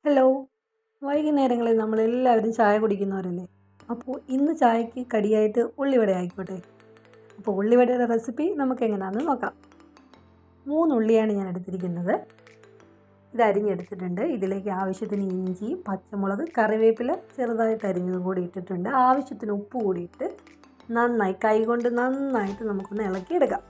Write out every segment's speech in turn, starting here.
Hello. വൈകുന്നേരങ്ങളിൽ നമ്മളെല്ലാവരും ചായ കുടിക്കുന്നവരല്ലേ? അപ്പോൾ ഇന്ന് ചായക്ക് കടിയായിട്ട് ഉള്ളിവട ആയിക്കോട്ടെ. അപ്പോൾ ഉള്ളിവടയുടെ റെസിപ്പി നമുക്ക് എങ്ങനെയാണെന്ന് നോക്കാം. 3 ഉള്ളിയാണ് ഞാൻ എടുത്തിരിക്കുന്നത്. ഇത് അരിഞ്ഞെടുത്തിട്ടുണ്ട്. ഇതിലേക്ക് ആവശ്യത്തിന് ഇഞ്ചി, പച്ചമുളക്, കറിവേപ്പില ചെറുതായിട്ട് അരിഞ്ഞതും കൂടി ഇട്ടിട്ടുണ്ട്. ആവശ്യത്തിന് ഉപ്പ് കൂടിയിട്ട് കൈകൊണ്ട് നന്നായിട്ട് നമുക്കൊന്ന് ഇളക്കിയെടുക്കാം.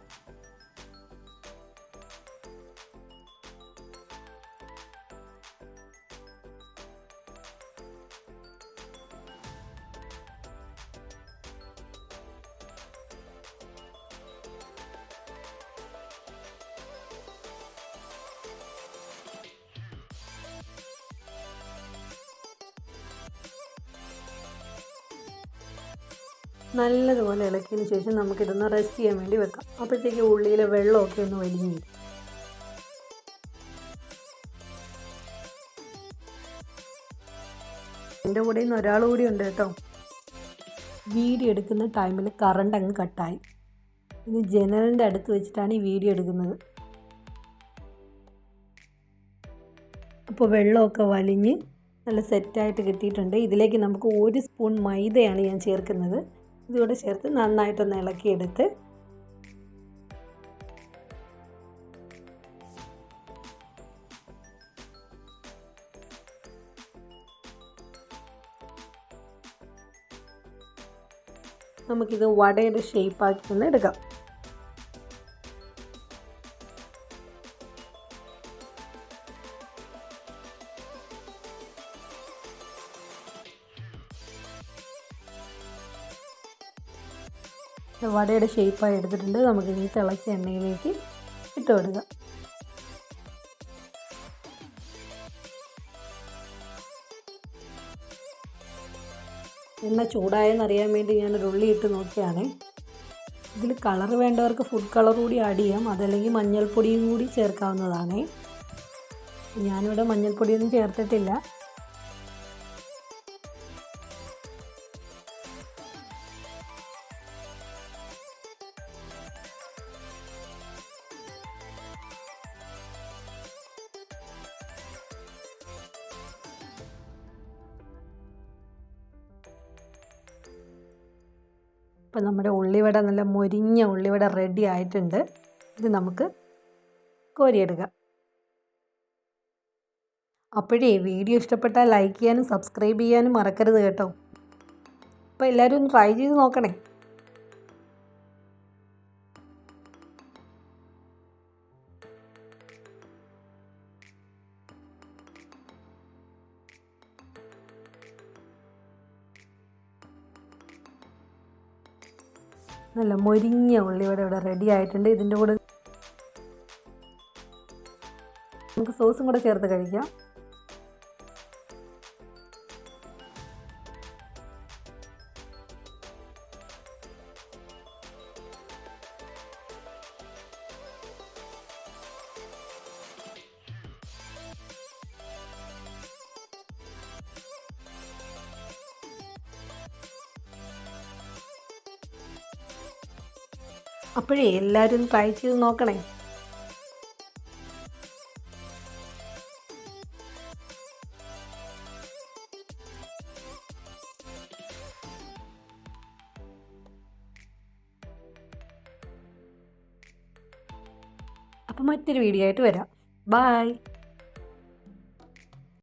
നല്ലതുപോലെ ഇളക്കിയതിന് ശേഷം നമുക്കിതൊന്ന് റെസ്റ്റ് ചെയ്യാൻ വേണ്ടി വെക്കാം. അപ്പോഴത്തേക്ക് ഉള്ളിയിലെ വെള്ളമൊക്കെ ഒന്ന് വലിഞ്ഞു വരും. എൻ്റെ കൂടെ ഇന്ന് ഒരാൾ കൂടി ഉണ്ട് കേട്ടോ. വീഡിയോ എടുക്കുന്ന ടൈമിൽ കറണ്ട് അങ്ങ് കട്ടായി. ഇത് ജനലിൻ്റെ അടുത്ത് വെച്ചിട്ടാണ് ഈ വീഡിയോ എടുക്കുന്നത്. അപ്പോൾ വെള്ളമൊക്കെ വലിഞ്ഞ് നല്ല സെറ്റായിട്ട് കിട്ടിയിട്ടുണ്ട്. ഇതിലേക്ക് നമുക്ക് 1 സ്പൂൺ മൈദയാണ് ഞാൻ ചേർക്കുന്നത്. ഇതുകൂടെ ചേർത്ത് നന്നായിട്ടൊന്ന് ഇളക്കിയെടുത്ത് നമുക്കിത് വടയുടെ ഷേപ്പാക്കി ഒന്ന് എടുക്കാം. വടയുടെ ഷേപ്പായി എടുത്തിട്ടുണ്ട്. നമുക്കിനി തിളച്ച എണ്ണയിലേക്ക് ഇട്ട് കൊടുക്കാം. എണ്ണ ചൂടായെന്നറിയാൻ വേണ്ടി ഞാനൊരു ഉള്ളി ഇട്ട് നോക്കിയാണ്. ഇതിൽ കളർ വേണ്ടവർക്ക് ഫുഡ് കളർ കൂടി ആഡ് ചെയ്യാം, അതല്ലെങ്കിൽ മഞ്ഞൾപ്പൊടിയും കൂടി ചേർക്കാവുന്നതാണ്. ഞാനിവിടെ മഞ്ഞൾപ്പൊടിയൊന്നും ചേർത്തിട്ടില്ല. ഇപ്പം നമ്മുടെ ഉള്ളിവട നല്ല മൊരിഞ്ഞ ഉള്ളിവട റെഡി ആയിട്ടുണ്ട്. ഇത് നമുക്ക് കോരിയെടുക്കാം. അപ്പോഴേ വീഡിയോ ഇഷ്ടപ്പെട്ടാൽ ലൈക്ക് ചെയ്യാനും സബ്സ്ക്രൈബ് ചെയ്യാനും മറക്കരുത് കേട്ടോ. അപ്പോൾ എല്ലാവരും ഒന്ന് ട്രൈ ചെയ്ത് നോക്കണേ. നല്ല മൊരിഞ്ഞ ഉള്ളിവട ഇവിടെ റെഡി ആയിട്ടുണ്ട്. ഇതിൻ്റെ കൂടെ നമുക്ക് സോസും കൂടെ ചേർത്ത് കഴിക്കാം. അപ്പോഴേ എല്ലാവരും ട്രൈ ചെയ്ത് നോക്കണേ. അപ്പോൾ മറ്റൊരു വീഡിയോ ആയിട്ട് വരാം. ബൈ.